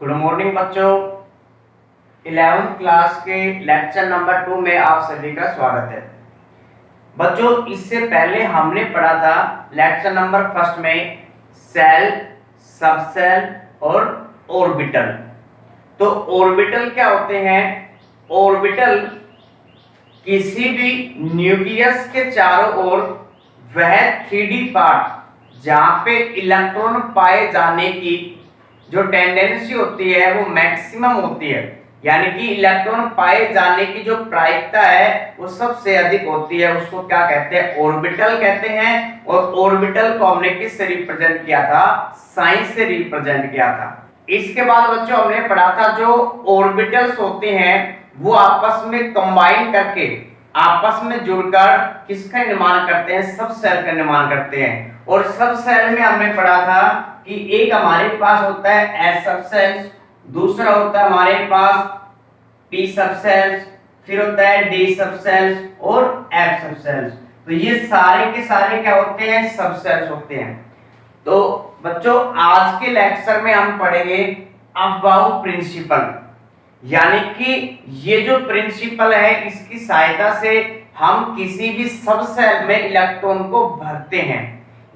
Good morning बच्चों। 11th class के lecture number 2 में आप सभी का स्वागत है। बच्चों, इससे पहले हमने पढ़ा था लेक्चर नंबर फर्स्ट में सेल, सबसेल और ऑर्बिटल। तो ऑर्बिटल क्या होते हैं? ऑर्बिटल किसी भी न्यूक्लियस के चारों ओर वह 3D पार्ट जहां पे इलेक्ट्रॉन पाए जाने की जो टेंडेंसी होती है वो मैक्सिमम होती है, यानी कि इलेक्ट्रॉन पाए जाने की जो प्रायिकता है वो सबसे अधिक होती है, उसको क्या कहते हैं? ऑर्बिटल कहते हैं। और ऑर्बिटल को हमने किससे रिप्रेजेंट किया था? साइन से रिप्रेजेंट किया था। इसके बाद बच्चों हमने पढ़ा था जो ऑर्बिटल्स होते हैं वो आपस में कंबाइन करके, आपस में जुड़कर किसका निर्माण करते हैं? सब सेल का निर्माण करते हैं। और सब सेल में हमने पढ़ा था कि एक हमारे पास होता है एस सब सेल्स, दूसरा होता है हमारे पास पी सब सेल्स, फिर होता है डी सब सेल्स और एफ सब सेल्स। तो ये सारे के सारे क्या होते हैं? सब सेल्स होते हैं। तो बच्चों, आज के लेक्चर में हम पढ़ेंगे अबाउ प्रिंसिपल, यानी कि ये जो प्रिंसिपल है इसकी सहायता से हम किसी भी सब सेल में इलेक्ट्रॉन को भरते हैं।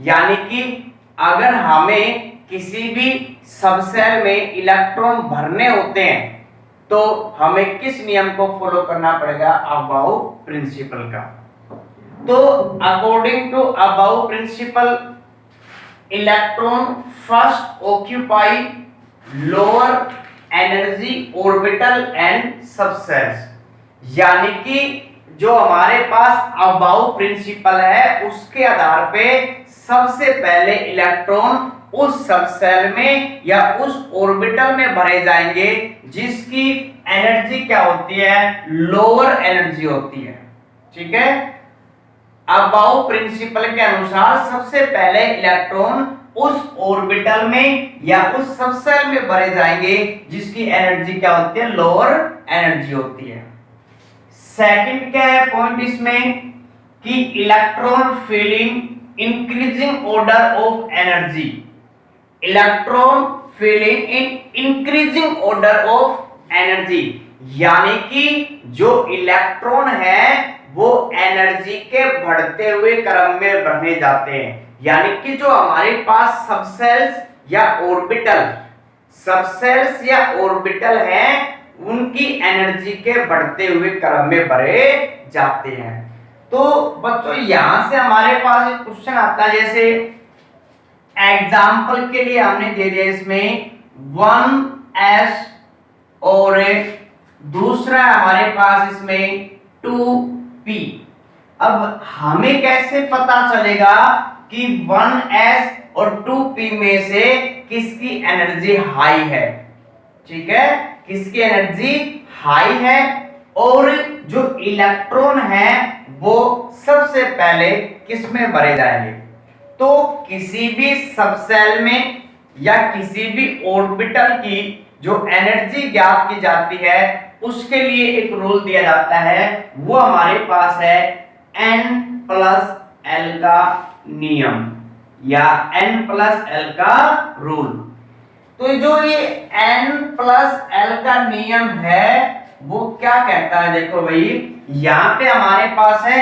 यानी कि अगर हमें किसी भी सब सेल में इलेक्ट्रॉन भरने होते हैं तो हमें किस नियम को फॉलो करना पड़ेगा? अबाउ प्रिंसिपल का। तो according to Aufbau principle, electron first occupy lower energy orbital and subshells. यानी कि जो हमारे पास अबाउ प्रिंसिपल है उसके आधार पे सबसे पहले इलेक्ट्रॉन उस सबसेल में या उस ऑर्बिटल में भरे जाएंगे जिसकी एनर्जी क्या होती है? लोअर एनर्जी होती है। ठीक है, अबाउ प्रिंसिपल के अनुसार सबसे पहले इलेक्ट्रॉन उस ऑर्बिटल में या उस सबसेल में भरे जाएंगे जिसकी एनर्जी क्या होती है? लोअर एनर्जी होती है। सेकंड क्या है पॉइंट इसमें कि electron feeling increasing order of energy. Electron feeling in increasing order of energy, यानी कि जो इलेक्ट्रॉन है वो एनर्जी के बढ़ते हुए क्रम में बढ़ने जाते हैं। यानी कि जो हमारे पास सबसेल्स या ऑर्बिटल, सबसेल्स या ऑर्बिटल हैं उनकी एनर्जी के बढ़ते हुए क्रम में बढ़े जाते हैं। तो बच्चों, यहां से हमारे पास एक क्वेश्चन आता है, जैसे एग्जाम्पल के लिए हमने दे दिया इसमें 1s और दूसरा हमारे पास इसमें 2p। अब हमें कैसे पता चलेगा कि 1s और 2p में से किसकी एनर्जी हाई है? ठीक है, किसकी एनर्जी हाई है? और जो इलेक्ट्रॉन है वो सबसे पहले किस में भरे जाएंगे? तो किसी भी सबसेल में या किसी भी ऑर्बिटल की जो एनर्जी ज्ञात की जाती है उसके लिए एक रूल दिया जाता है, वो हमारे पास है N+L का नियम या N+L का रूल। तो जो ये N+L का नियम है वो क्या कहता है? देखो भाई, यहां पे हमारे पास है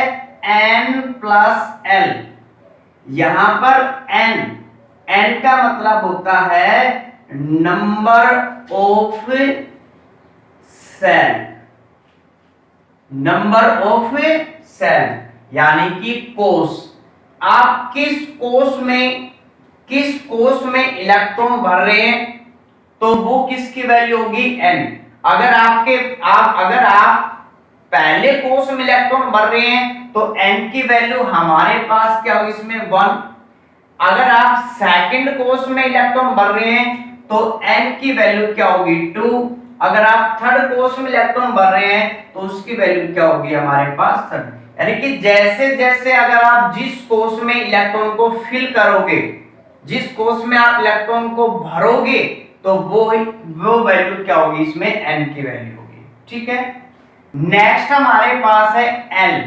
N+L, यहां पर N का मतलब होता है number of shell, number of shell यानी कि कोष। आप किस कोष में इलेक्ट्रॉन भर रहे हैं तो वो किसकी वैल्यू होगी? N। अगर आप पहले कोष में इलेक्ट्रॉन भर रहे हैं तो N की वैल्यू हमारे पास क्या होगी? इसमें 1। अगर आप सेकंड कोष में इलेक्ट्रॉन भर रहे हैं तो N की वैल्यू क्या होगी? 2। अगर आप थर्ड कोष में इलेक्ट्रॉन भर रहे हैं तो उसकी वैल्यू क्या होगी हमारे पास? 3। यानी कि जैसे जैसे अगर आप जिस कोष में इलेक्ट्रॉन को फिल करोगे, जिस कोष में आप इलेक्ट्रॉन को भरोगे तो वो वैल्यू क्या होगी? इसमें N की वैल्यू होगी। ठीक है, नेक्स्ट हमारे पास है L।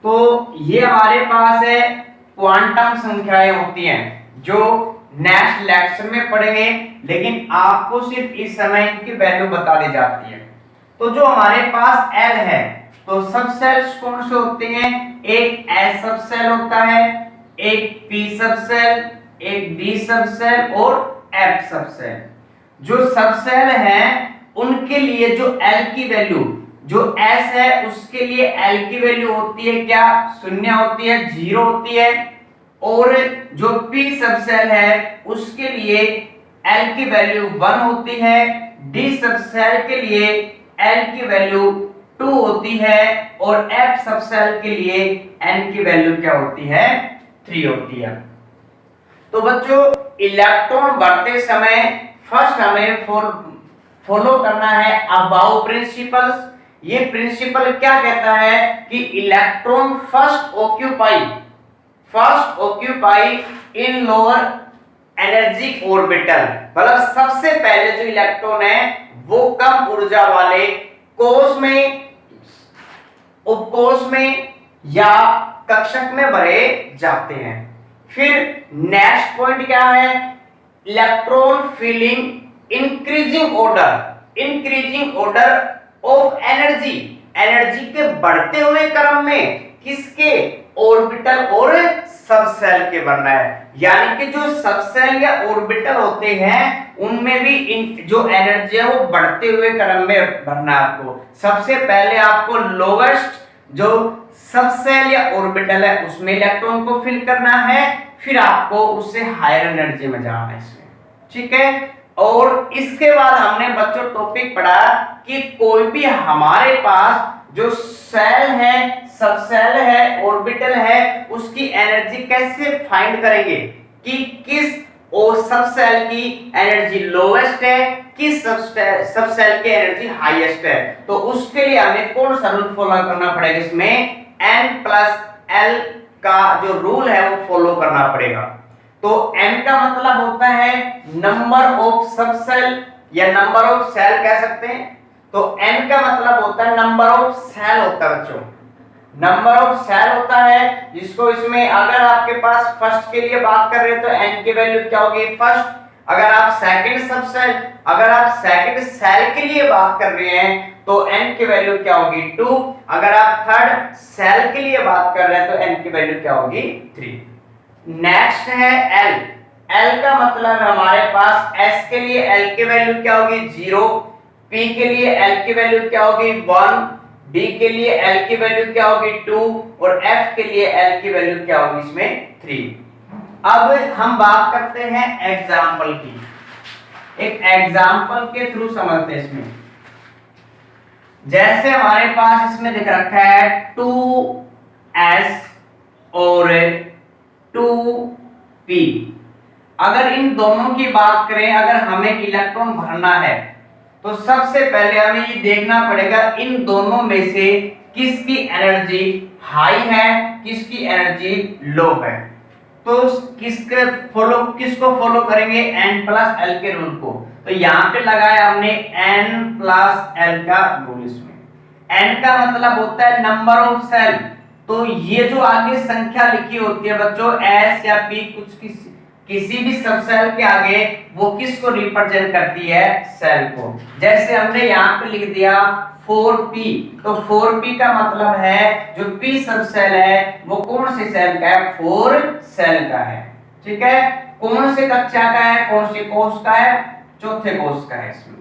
तो ये हमारे पास है क्वांटम संख्याएं होती हैं जो नेक्स्ट लेक्चर में पढ़ेंगे, लेकिन आपको सिर्फ इस समय इनकी वैल्यू बता दी जाती है। तो जो हमारे पास L है, तो सब सेल्स कौन से होते हैं? एक S सब सेल होता है, एक P सब सेल, एक D सब सेल और F सब सेल। जो सब सेल हैं उनके लिए जो L की वैल्यू, जो S है उसके लिए L की वैल्यू होती है क्या? शून्य होती है, 0 होती है। और जो P सब सेल है उसके लिए L की वैल्यू 1 होती है, D सब सेल के लिए L की वैल्यू 2 होती है और F सब सेल के लिए N की वैल्यू क्या होती है? 3 होती है। तो बच्चों इलेक्ट्रॉन बढ़ते समय फर्स्ट हमें फॉलो करना है अबाउ प्रिंसिपल्स। ये प्रिंसिपल क्या कहता है कि इलेक्ट्रॉन फर्स्ट ऑक्यूपाई इन लोअर एनर्जी ऑर्बिटल, मतलब सबसे पहले जो इलेक्ट्रॉन है वो कम ऊर्जा वाले कोश में, उपकोश में या कक्षक में भरे जाते हैं। फिर नेक्स्ट पॉइंट क्या है? Electron filling increasing order of energy के बढ़ते हुए क्रम में किसके? ऑर्बिटल और सब सेल के बनना है। यानी कि जो सब सेल या ऑर्बिटल होते हैं उनमें भी जो एनर्जी है वो बढ़ते हुए क्रम में भरना है आपको। सबसे पहले आपको लोवेस्ट जो सब सेल या ऑर्बिटल है उसमें इलेक्ट्रॉन को फिल करना है, फिर आपको उससे हायर एनर्जी में जाना है इसमें, ठीक है। और इसके बाद हमने बच्चों टॉपिक पढ़ा कि कोई भी हमारे पास जो सेल है, सब सेल है, ऑर्बिटल है, उसकी एनर्जी कैसे फाइंड करेंगे कि किस और सब सेल की एनर्जी लोवेस्ट है, किस सब सेल की एनर्जी हाईएस्ट है। तो उसके लिए हमें कौन सा रूल फॉलो करना पड़ेगा? इसमें N+L का जो रूल है वो फॉलो करना पड़ेगा। तो N का मतलब होता है नंबर ऑफ सब सेल या नंबर ऑफ सेल कह सकते हैं। तो N का मतलब होता है नंबर ऑफ सेल होता है बच्चों, नंबर ऑफ सेल होता है, जिसको इसमें अगर आपके पास फर्स्ट के लिए बात कर रहे हैं तो N की वैल्यू क्या होगी? फर्स्ट। अगर आप सेकंड सेल के लिए बात कर रहे हैं तो N की वैल्यू क्या होगी? 2। अगर आप थर्ड सेल के लिए बात कर रहे हैं तो N की वैल्यू क्या होगी? 3। नेक्स्ट है L। L का मतलब हमारे पास S के लिए L की वैल्यू क्या होगी? 0। P के लिए L की वैल्यू क्या होगी? 1। D के लिए L की वैल्यू क्या होगी? 2 और F के लिए L की वैल्यू क्या होगी? इसमें 3। अब हम बात करते हैं एग्जाम्पल की, एक एग्जाम्पल के थ्रू समझते हैं इसमें। जैसे हमारे पास इसमें लिख रखा है 2s और 2p। अगर इन दोनों की बात करें, अगर हमें इलेक्ट्रॉन भरना है तो सबसे पहले हमें ये देखना पड़ेगा इन दोनों में से किसकी एनर्जी हाई है, किसकी एनर्जी लो है। तो किसको फॉलो करेंगे? N+L के रूल को। तो यहाँ पे लगाया हमने N+L का रूल। इसमें N का मतलब होता है नंबर ऑफ सेल। तो ये जो आगे संख्या लिखी होती है बच्चों, S या P, किसी भी सब सेल के आगे वो किसको रिप्रेजेंट करती है? सेल को। जैसे हमने यहाँ पे लिख दिया 4p, तो 4p का मतलब है जो p सब सेल है वो कौन से सेल का है? 4 सेल का है, ठीक है। कौन से कक्षा का है? कौन से कोष का है? चौथे कोष का है। इसमें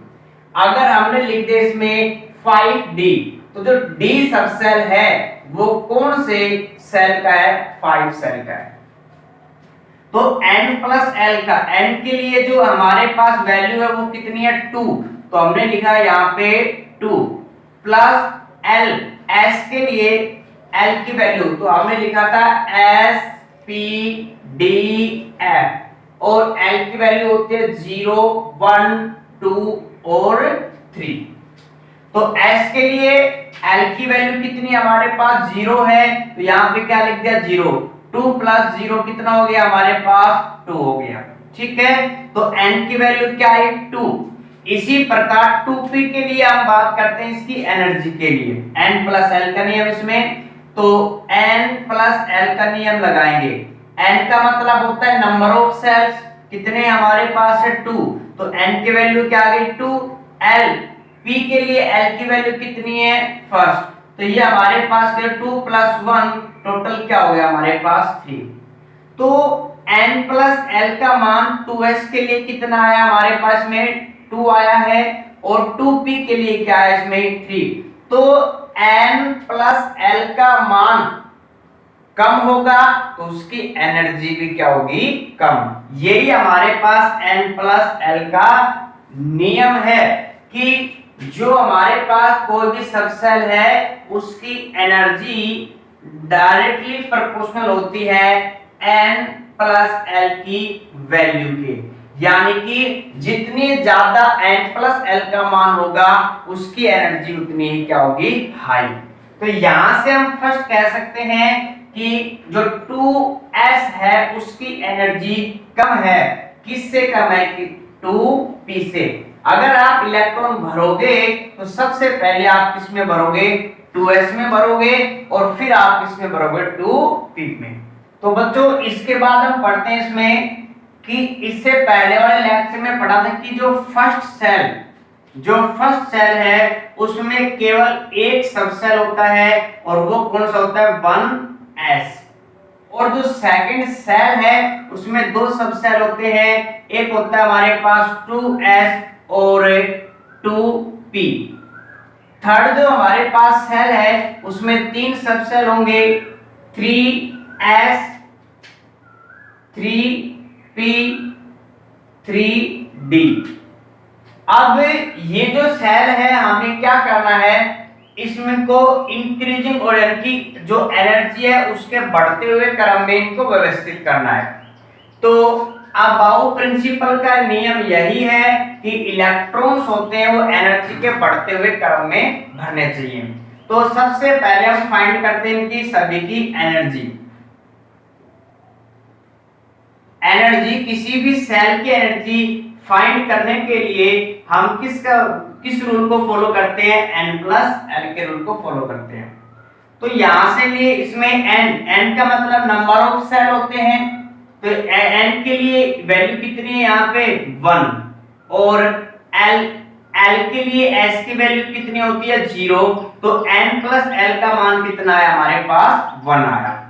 अगर हमने लिख दिया इसमें 5d, तो जो d सब सेल है वो कौन से सेल का है? 5 सेल का है। तो N+L का, N के लिए जो हमारे पास वैल्यू है वो कितनी है? 2। तो हमने लिखा है यहाँ पे 2 प्लस L, S के लिए L की वैल्यू तो हमने लिखा था S P D F और L की वैल्यू होती है 0 1 2 और 3। तो S के लिए L की वैल्यू कितनी हमारे पास? 0 है, तो यहाँ पे क्या लिख दिया? 0। 2 + 0 कितना हो गया हमारे पास? 2 हो गया, ठीक है। तो N की वैल्यू क्या है? 2। इसी प्रकार 2p के लिए हम बात करते हैं इसकी एनर्जी के लिए, N+L का नियम इसमें। तो N+L का नियम लगाएंगे। N का मतलब होता है नंबर ऑफ सेल्स, कितने हमारे पास है 2, तो n की वैल्यू क्या आ गई 2। l p के लिए l की वैल्यू कितनी है फर्स्ट, तो ये हमारे पास 2 + 1 टोटल क्या हो गया हमारे पास 3। तो n + l का मान 2s के लिए कितना आया हमारे पास में 2 आया है, और 2p के लिए क्या है इसमें 3। तो n + l का मान कम होगा तो उसकी एनर्जी भी क्या होगी कम। यही हमारे पास n + l का नियम है कि जो हमारे पास कोई भी सबसेल है उसकी एनर्जी डायरेक्टली प्रोपोर्शनल होती है n + l की वैल्यू के, यानी कि जितनी ज्यादा n + l का मान होगा उसकी एनर्जी उतनी ही क्या होगी हाई। तो यहां से हम फर्स्ट कह सकते हैं कि जो 2s है उसकी एनर्जी कम है, किससे कम है कि 2p से। अगर आप इलेक्ट्रॉन भरोगे तो सबसे पहले आप किस में भरोगे 2s में भरोगे, और फिर आप किस में भरोगे 2p में। तो बच्चों इसके बाद हम पढ़ते हैं इसमें कि इससे पहले वाले लेक्चर में पढ़ा था कि जो फर्स्ट सेल है उसमें केवल एक सबसेल होता है, और वो कौन सा होता है 1s। और जो सेकंड सेल है उसमें दो सबसेल होते हैं, एक होता है हमारे पास 2s और 2p। थर्ड जो हमारे पास सेल है उसमें तीन सबसेल होंगे 3s 3p 3d। अब ये जो सेल है हमें क्या करना है, इसमें को इंक्रीजिंग और की जो एनर्जी है उसके बढ़ते हुए क्रम में इनको व्यवस्थित करना है। तो अब बाउ प्रिंसिपल का नियम यही है कि इलेक्ट्रॉन्स होते हैं वो एनर्जी के बढ़ते हुए क्रम में भरने चाहिए। तो सबसे पहले हम फाइंड करते हैं इनकी सभी की एनर्जी। किसी भी सेल की एनर्जी फाइंड करने के लिए हम किस रूल को फॉलो करते हैं n + l के रूल को फॉलो करते हैं। तो यहां से लिए इसमें n का मतलब नंबर ऑफ सेल होते हैं, तो n के लिए वैल्यू कितनी है यहाँ पे 1, और l के लिए s की वैल्यू कितनी होती है 0, तो n + l का मान कितना है हमारे पास 1 आया।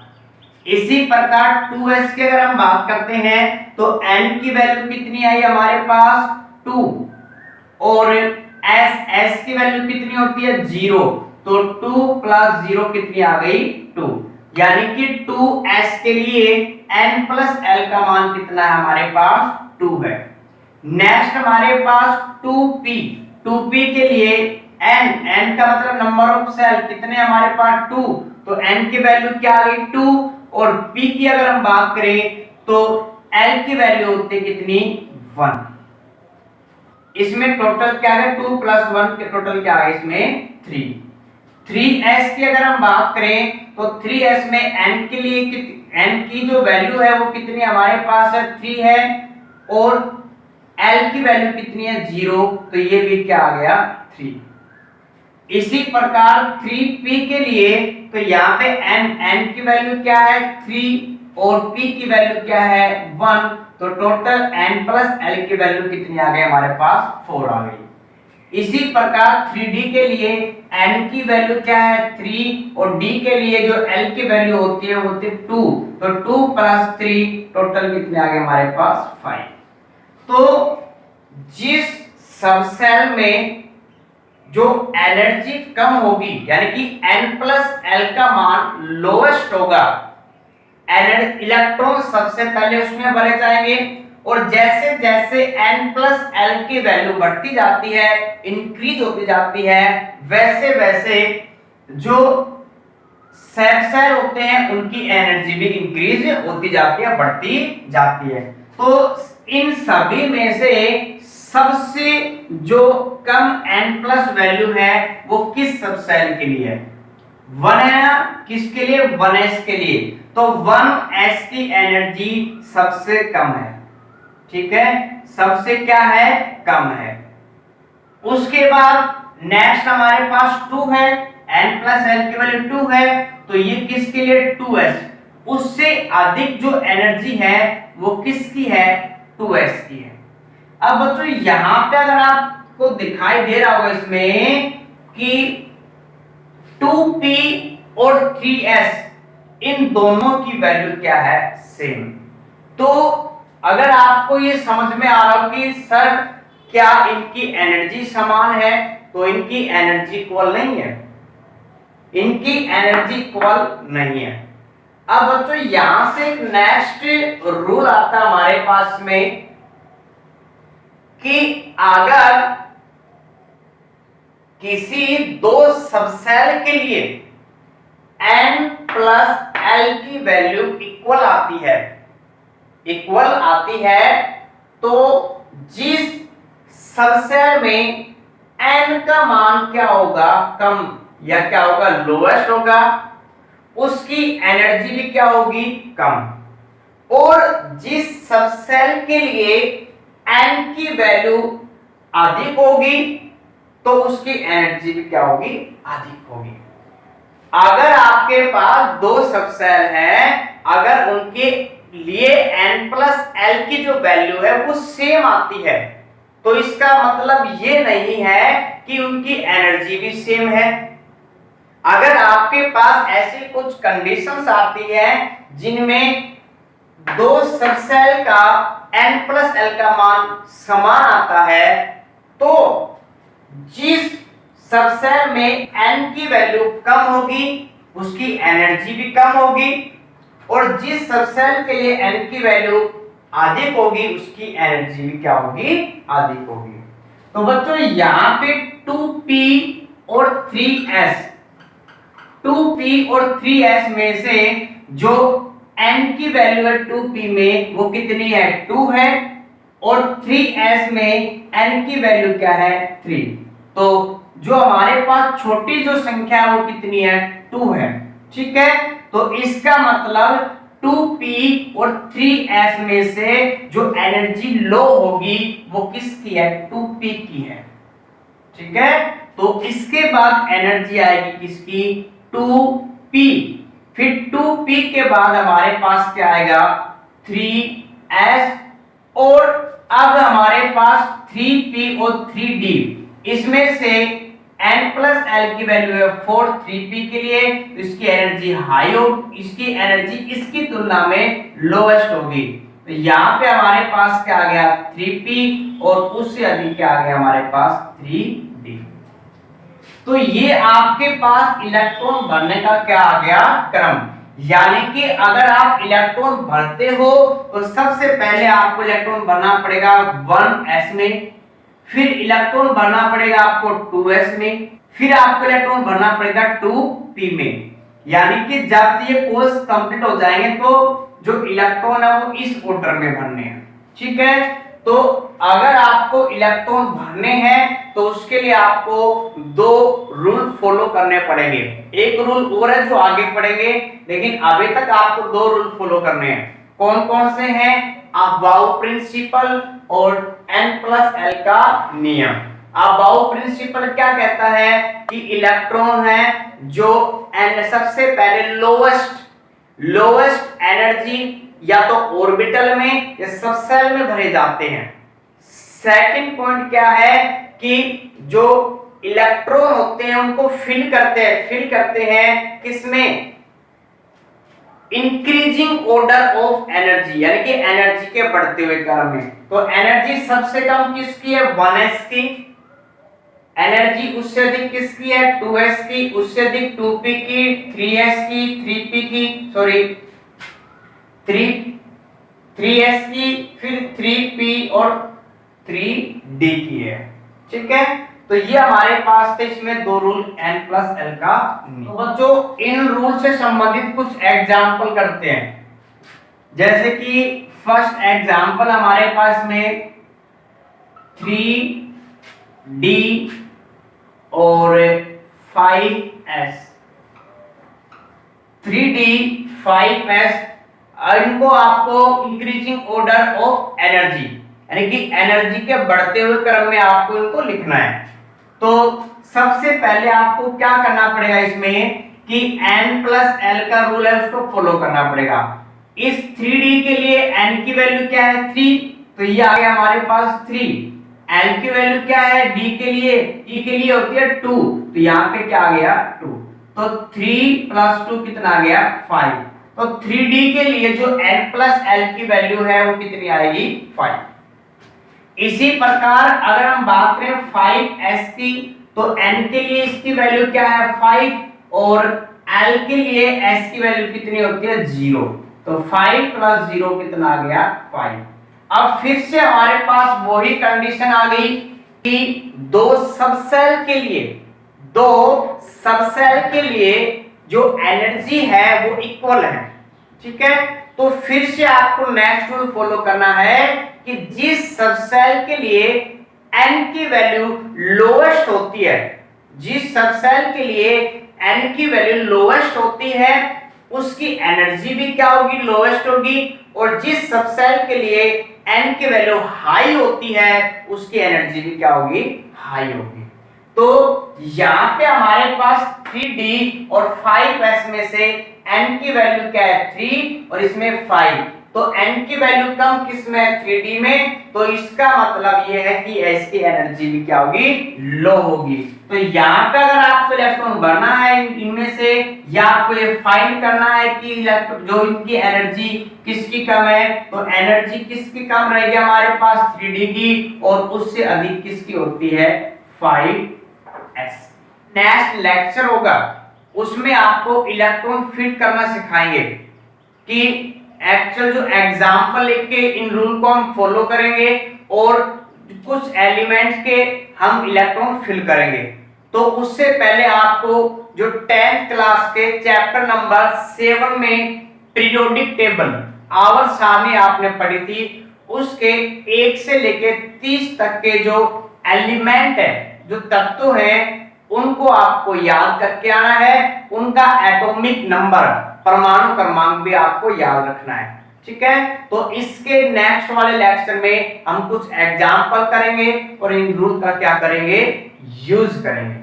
इसी प्रकार 2s की अगर हम बात करते हैं तो n की वैल्यू कितनी आई हमारे पास 2, और s की वैल्यू कितनी होती है 0, तो 2 + 0 कितनी आ गई 2, यानी कि 2s के लिए n + l का मान कितना है हमारे पास 2 है। नेक्स्ट हमारे पास 2p के लिए n का मतलब नंबर ऑफ सेल कितने हमारे पास 2, तो n की वैल्यू क्या आ गई 2, और p की अगर हम बात करें तो l की वैल्यू होती है कितनी 1। इसमें टोटल क्या है 2 + 1 के टोटल क्या है इसमें 3। 3s की अगर हम बात करें तो 3s में n के लिए n की जो वैल्यू है वो कितनी हमारे पास है 3 है, और l की वैल्यू कितनी है 0, तो ये भी क्या आ गया 3। इसी प्रकार 3p के लिए तो यहाँ पे n की वैल्यू क्या है 3, और p की वैल्यू क्या है 1, तो टोटल n + l की वैल्यू कितनी आ गई हमारे पास 4 आ गई। इसी प्रकार 3d के लिए n की वैल्यू क्या है 3, और d के लिए जो l की वैल्यू होती है वो होती है 2, तो 2 + 3 टोटल कितने आ गए हमारे पास 5। तो जिस सबसेल में जो एनर्जी कम होगी यानी कि n + l का मान लोएस्ट होगा, इलेक्ट्रॉन सबसे पहले उसमें भरे जाएंगे, और जैसे जैसे n + l की वैल्यू बढ़ती जाती है इंक्रीज होती जाती है, वैसे वैसे जो सबसेल होते हैं उनकी एनर्जी भी इंक्रीज होती जाती है बढ़ती जाती है। तो इन सभी में से सबसे जो कम n+ वैल्यू है वो किस सबसेल के लिए है 1 है ना, किसके लिए 1s के लिए, तो 1s की एनर्जी सबसे कम है, ठीक है, सबसे क्या है कम है। उसके बाद नेक्स्ट हमारे पास 2 है, n + l की वैल्यू 2 है, तो ये किसके लिए 2s। उससे अधिक जो एनर्जी है वो किसकी है 2s की है। अब बच्चों यहां पे अगर आपको दिखाई दे रहा होगा इसमें कि 2p और 3s इन दोनों की वैल्यू क्या है, सेम। तो अगर आपको ये समझ में आ रहा हो कि सर क्या इनकी एनर्जी समान है, तो इनकी एनर्जी इक्वल नहीं है, इनकी एनर्जी इक्वल नहीं है। अब बच्चों यहां से नेक्स्ट रूल आता है हमारे पास में कि अगर किसी दो सबसेल के लिए n प्लस एल की वैल्यू इक्वल आती है, इक्वल आती है, तो जिस सबसेल में n का मान क्या होगा, कम या क्या होगा, लोएस्ट होगा, उसकी एनर्जी भी क्या होगी, कम। और जिस सबसेल के लिए n की वैल्यू अधिक होगी तो उसकी एनर्जी भी क्या होगी, अधिक होगी। अगर आपके पास दो सबसेल हैं, अगर उनके लिए n प्लस एल की जो वैल्यू है वो सेम आती है, तो इसका मतलब ये नहीं है कि उनकी एनर्जी भी सेम है। अगर आपके पास ऐसी कुछ कंडीशंस आती है जिनमें दो सबसेल का n प्लस एल का मान समान आता है, तो जिस सबसेल में n की वैल्यू कम होगी उसकी एनर्जी भी कम होगी, और जिस सबसेल के लिए n की वैल्यू अधिक होगी उसकी एनर्जी भी क्या होगी, अधिक होगी। तो बच्चों यहां पे 2p और 3s, 2p और 3s में से जो n की वैल्यू है 2p में वो कितनी है, 2 है, और 3s में n की वैल्यू क्या है, 3। तो जो हमारे पास छोटी जो संख्या है वो कितनी है, 2 है, ठीक है। तो इसका मतलब 2p और 3s में से जो एनर्जी लो होगी वो किसकी है, 2p की है, ठीक है। तो इसके बाद एनर्जी आएगी किसकी, 2p। फिर 2p के बाद हमारे पास क्या आएगा, 3s, और अब हमारे पास 3p और 3d, इसमें से n प्लस एल की वैल्यू है 4 3p के लिए, तो इसकी एनर्जी हाई हो, इसकी एनर्जी इसकी तुलना में लोएस्ट होगी। तो यहाँ पे हमारे पास क्या आ गया, 3p, और उससे अधिक क्या आ गया हमारे पास, 3d। तो ये आपके पास इलेक्ट्रॉन भरने का क्या आ गया, क्रम। यानी कि अगर आप इलेक्ट्रॉन भरते हो तो सबसे पहले आपको इलेक्ट्रॉन भरना पड़ेगा 1s में, फिर इलेक्ट्रॉन भरना पड़ेगा आपको 2s में, फिर आपको इलेक्ट्रॉन भरना पड़ेगा 2p में। यानी कि जब ये कोर्स कंप्लीट हो जाएंगे तो जो इलेक्ट्रॉन है वो इस ऑर्डर में भरने हैं, ठीक है। तो अगर आपको इलेक्ट्रॉन भरने हैं तो उसके लिए आपको दो रूल फॉलो करने पड़ेंगे। एक रूल और है जो आगे पढ़ेंगे, लेकिन अभी तक आपको दो रूल फॉलो करने हैं। कौन कौन से हैं, अबाउ प्रिंसिपल और n प्लस एल का नियम। अबाउ प्रिंसिपल क्या कहता है कि इलेक्ट्रॉन है जो n सबसे पहले लोएस्ट एनर्जी या तो ऑर्बिटल में या सबसेल में भरे जाते हैं। सेकंड पॉइंट क्या है कि जो इलेक्ट्रॉन होते हैं उनको फिल करते हैं किसमें, इंक्रीजिंग ऑर्डर ऑफ एनर्जी, यानी कि एनर्जी के बढ़ते हुए क्रम में। तो एनर्जी सबसे कम किसकी है, 1s की, एनर्जी उससे अधिक किसकी है, 2s की, उससे अधिक 2p की, 3s की, 3p की, सॉरी 3s की, फिर 3p और 3d की है, ठीक है। तो ये हमारे पास थे इसमें दो रूल n प्लस एल का। तो बच्चों इन रूल से संबंधित कुछ एग्जाम्पल करते हैं। जैसे कि फर्स्ट एग्जाम्पल हमारे पास में 3d और 5s, 3d 5s, इनको आपको इंक्रीजिंग ऑर्डर ऑफ एनर्जी, यानी कि एनर्जी के बढ़ते हुए क्रम में आपको इनको लिखना है। तो सबसे पहले आपको क्या करना पड़ेगा इसमें कि n प्लस एल का रूल है उसको फॉलो करना पड़ेगा। इस 3d के लिए n की वैल्यू क्या है, 3, तो ये आ गया हमारे पास 3। L की वैल्यू क्या है D के लिए, E के लिए होती है 2, तो यहाँ पे क्या आ गया 2, तो 3 + 2 कितना आ गया 5। तो 3D के लिए जो N + L की वैल्यू है वो कितनी आएगी 5। इसी प्रकार अगर हम बात करें 5s की, तो n के लिए इसकी वैल्यू क्या है 5 और l के लिए s की वैल्यू कितनी होती है 0, तो 5 + 0 कितना आ गया 5। अब फिर से हमारे पास वही कंडीशन आ गई कि दो सबसेल के लिए जो एनर्जी है वो इक्वल है, ठीक है। तो फिर से आपको नेक्स्ट रूल फॉलो करना है कि जिस सबसेल के लिए n की वैल्यू लोएस्ट होती है, जिस सबसेल के लिए n की वैल्यू लोएस्ट होती है उसकी एनर्जी भी क्या होगी लोएस्ट होगी, और जिस सबसेल के लिए n की वैल्यू हाई होती है उसकी एनर्जी भी क्या होगी हाई होगी। तो यहाँ पे हमारे पास 3D और 5s में से n की वैल्यू क्या है 3 और इसमें 5, तो n की वैल्यू कम किस में 3D में, तो इसका मतलब ये है कि s की एनर्जी भी क्या होगी लो होगी। तो यहाँ पे अगर आपको इलेक्ट्रॉन भरना है इनमें से, या आपको ये फाइंड करना है कि इलेक्ट्रॉन जो इनकी एनर्जी किसकी कम है, तो एनर्जी किसकी कम रहेगी हमारे पास 3D की, और उससे अधिक किसकी होती है 5s। नेक्स्ट लेक्चर होगा उसमें आपको इलेक्ट्रॉन फिट करना सिखाएंगे कि एक्चुअल जो एग्जांपल लेके इन रूल को हम फॉलो करेंगे और कुछ एलिमेंट्स के हम इलेक्ट्रॉन फिल करेंगे। तो उससे पहले आपको जो 10th क्लास के चैप्टर नंबर 7 में पीरियोडिक टेबल आवर्त सारणी आपने पढ़ी थी, उसके 1 से लेके 30 तक के जो एलिमेंट है, जो तत्व है, उनको आपको याद करके आना है, उनका एटॉमिक नंबर परमाणु क्रमांक भी आपको याद रखना है, ठीक है। तो इसके नेक्स्ट वाले लेक्चर में हम कुछ एग्जाम्पल करेंगे और इन रूल का क्या करेंगे यूज करेंगे।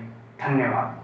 धन्यवाद।